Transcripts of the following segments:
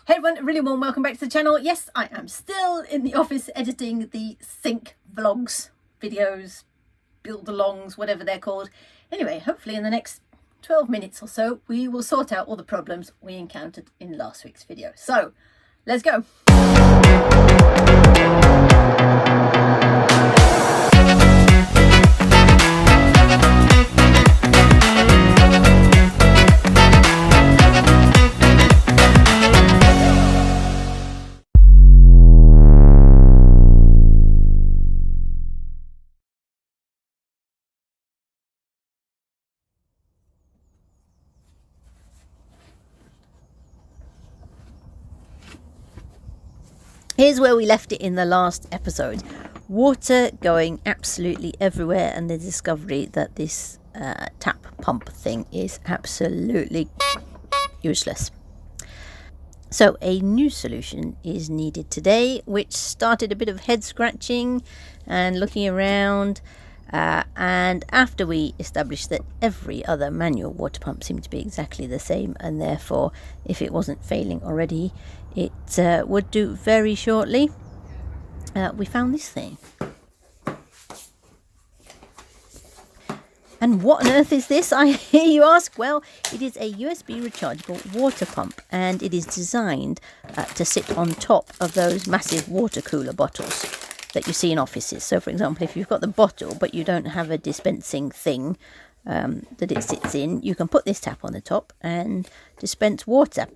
Hey everyone, a really warm welcome back to the channel. Yes, I am still in the office editing the sync vlogs, videos, build-alongs, whatever they're called. Anyway, hopefully in the next 12 minutes or so, we will sort out all the problems we encountered in last week's video. So, let's go. Here's where we left it in the last episode. Water going absolutely everywhere, and the discovery that this tap pump thing is absolutely useless. So a new solution is needed today, which started a bit of head scratching and looking around. And after we established that every other manual water pump seemed to be exactly the same, and therefore if it wasn't failing already it would do very shortly, we found this thing. And what on earth is this, I hear you ask? Well, it is a USB rechargeable water pump, and it is designed to sit on top of those massive water cooler bottles that you see in offices. So for example, if you've got the bottle but you don't have a dispensing thing that it sits in, you can put this tap on the top and dispense water.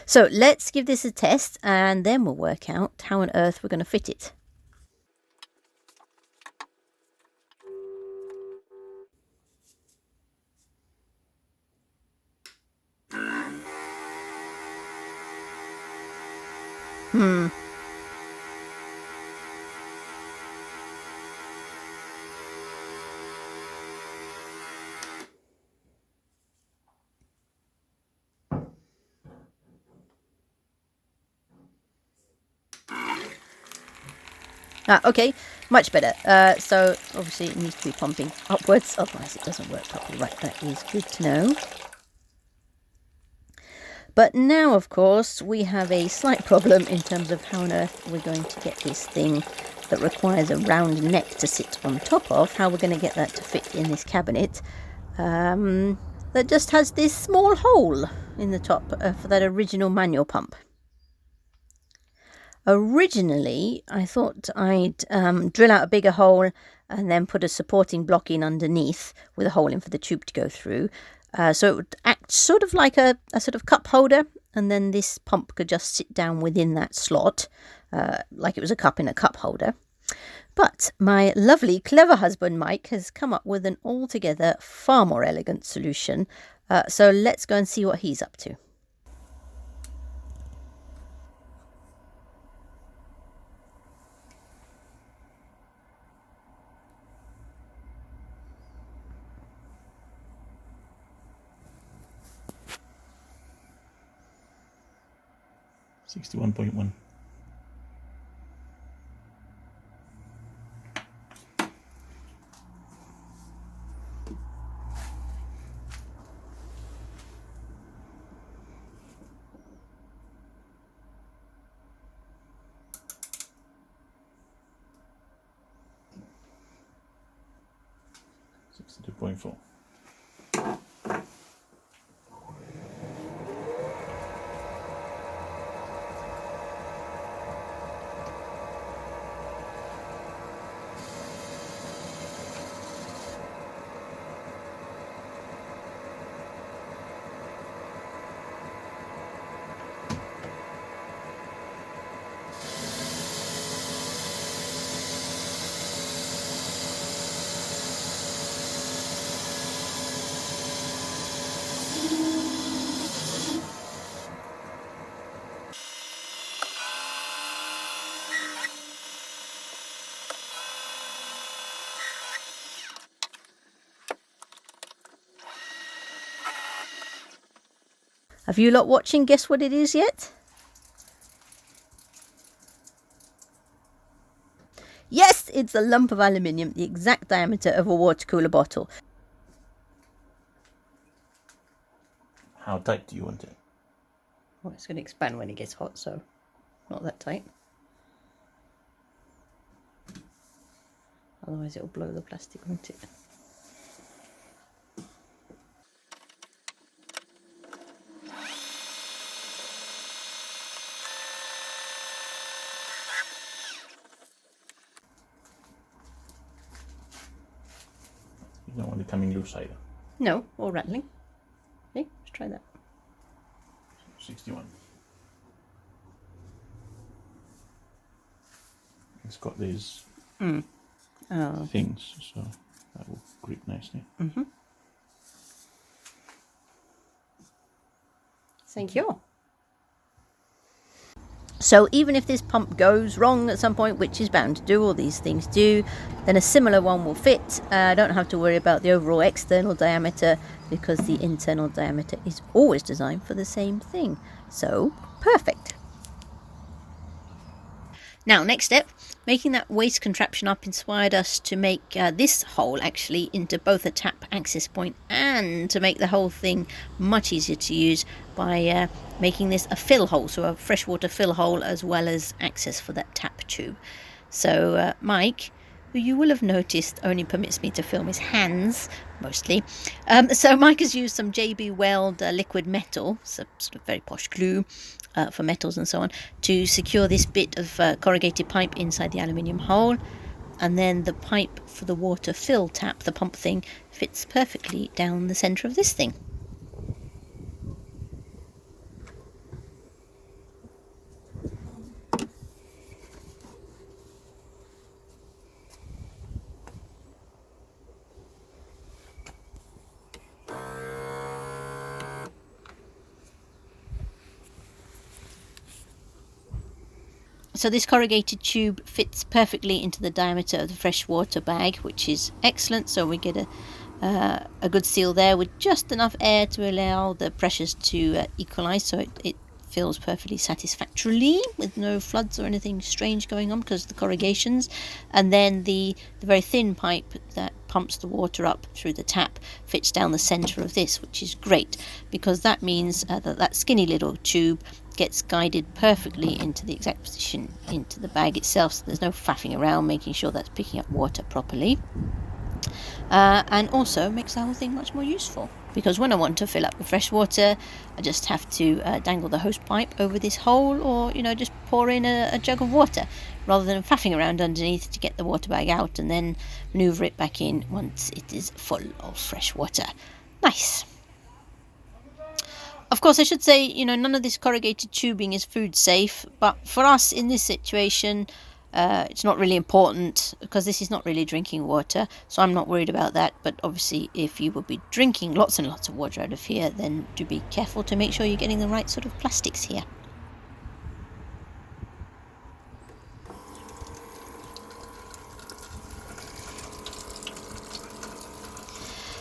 So let's give this a test, and then we'll work out how on earth we're going to fit it. Okay, much better. So obviously it needs to be pumping upwards, otherwise it doesn't work properly. Right, that is good to know. But now, of course, we have a slight problem in terms of how on earth we're going to get this thing that requires a round neck to sit on top of, how we're going to get that to fit in this cabinet that just has this small hole in the top for that original manual pump. Originally, I thought I'd drill out a bigger hole and then put a supporting block in underneath with a hole in for the tube to go through. So it would act sort of like a sort of cup holder, and then this pump could just sit down within that slot, like it was a cup in a cup holder. But my lovely, clever husband Mike has come up with an altogether far more elegant solution. So let's go and see what he's up to. $61.1. $62.4. Have you lot watching guess what it is yet? Yes, it's a lump of aluminium, the exact diameter of a water cooler bottle. How tight do you want it? Well, it's going to expand when it gets hot, so not that tight. Otherwise it'll blow the plastic, won't it? You don't want it coming loose either. No, or rattling. Okay, let's try that. 61. It's got these things, so that will grip nicely. Thank you. So even if this pump goes wrong at some point, which is bound to do, all these things do, then a similar one will fit. I don't have to worry about the overall external diameter because the internal diameter is always designed for the same thing. So, perfect. Now, next step, making that waste contraption up inspired us to make this hole actually into both a tap access point and to make the whole thing much easier to use by making this a fill hole, so a freshwater fill hole as well as access for that tap tube. So Mike, who you will have noticed only permits me to film his hands mostly, so Mike has used some JB Weld liquid metal, so sort of very posh glue for metals and so on, to secure this bit of corrugated pipe inside the aluminium hole, and then the pipe for the water fill tap, the pump thing, fits perfectly down the centre of this thing. So this corrugated tube fits perfectly into the diameter of the freshwater bag, which is excellent. So we get a good seal there with just enough air to allow the pressures to equalize, so it fills perfectly satisfactorily with no floods or anything strange going on because of the corrugations. And then the very thin pipe that pumps the water up through the tap fits down the center of this, which is great because that means that skinny little tube gets guided perfectly into the exact position into the bag itself, so there's no faffing around making sure that's picking up water properly, and also makes the whole thing much more useful because when I want to fill up with fresh water I just have to dangle the hose pipe over this hole, or just pour in a jug of water rather than faffing around underneath to get the water bag out and then maneuver it back in once it is full of fresh water. Nice. Of course, I should say, none of this corrugated tubing is food safe, but for us in this situation, it's not really important because this is not really drinking water, so I'm not worried about that. But obviously, if you will be drinking lots and lots of water out of here, then do be careful to make sure you're getting the right sort of plastics here.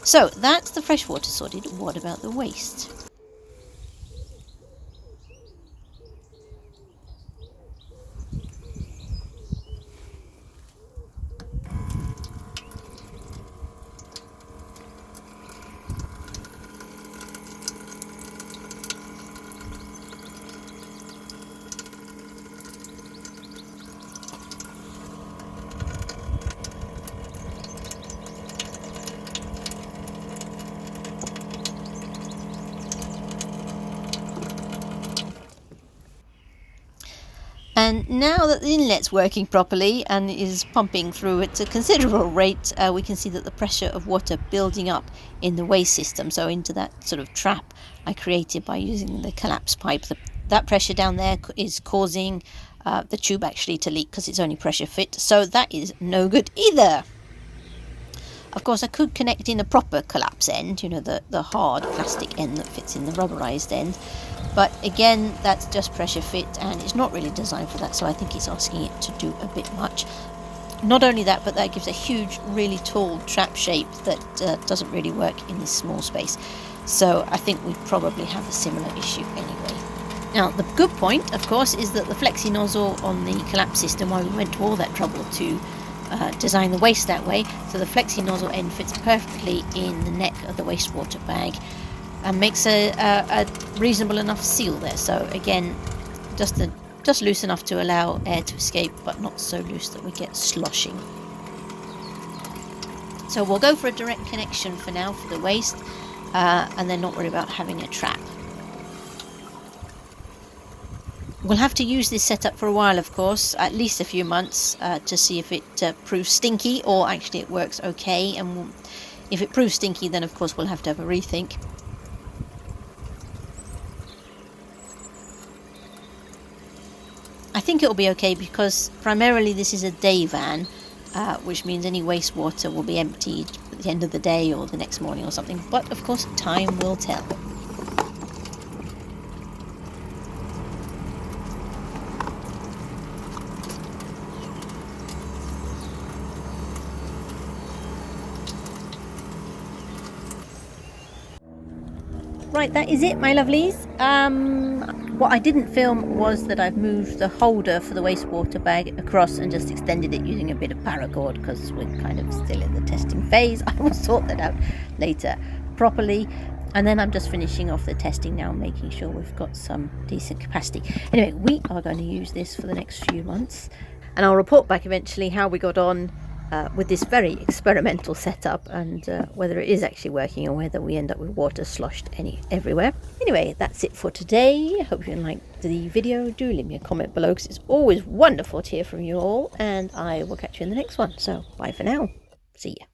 So that's the freshwater sorted. What about the waste? And now that the inlet's working properly and is pumping through at a considerable rate, we can see that the pressure of water building up in the waste system, so into that sort of trap I created by using the collapse pipe. That pressure down there is causing the tube actually to leak because it's only pressure fit, so that is no good either. Of course, I could connect in a proper collapse end, the hard plastic end that fits in the rubberized end. But again, that's just pressure fit and it's not really designed for that, so I think it's asking it to do a bit much. Not only that, but that gives a huge, really tall trap shape that doesn't really work in this small space. So I think we'd probably have a similar issue anyway. Now, the good point, of course, is that the flexi nozzle on the collapse system, why we went to all that trouble to design the waste that way, so the flexi nozzle end fits perfectly in the neck of the wastewater bag and makes a reasonable enough seal there. So again, just loose enough to allow air to escape, but not so loose that we get sloshing. So we'll go for a direct connection for now for the waste, and then not worry about having a trap. We'll have to use this setup for a while, of course, at least a few months, to see if it proves stinky or actually it works okay. And if it proves stinky, then of course we'll have to have a rethink. I think it'll be okay because primarily this is a day van, which means any wastewater will be emptied at the end of the day or the next morning or something. But of course, time will tell. Right, that is it, my lovelies. What I didn't film was that I've moved the holder for the wastewater bag across and just extended it using a bit of paracord because we're kind of still in the testing phase. I will sort that out later properly. And then I'm just finishing off the testing now, making sure we've got some decent capacity. Anyway, we are going to use this for the next few months. And I'll report back eventually how we got on with this very experimental setup and whether it is actually working or whether we end up with water sloshed everywhere. Anyway, that's it for today. Hope you liked the video. Do leave me a comment below because it's always wonderful to hear from you all, and I will catch you in the next one. So bye for now. See ya.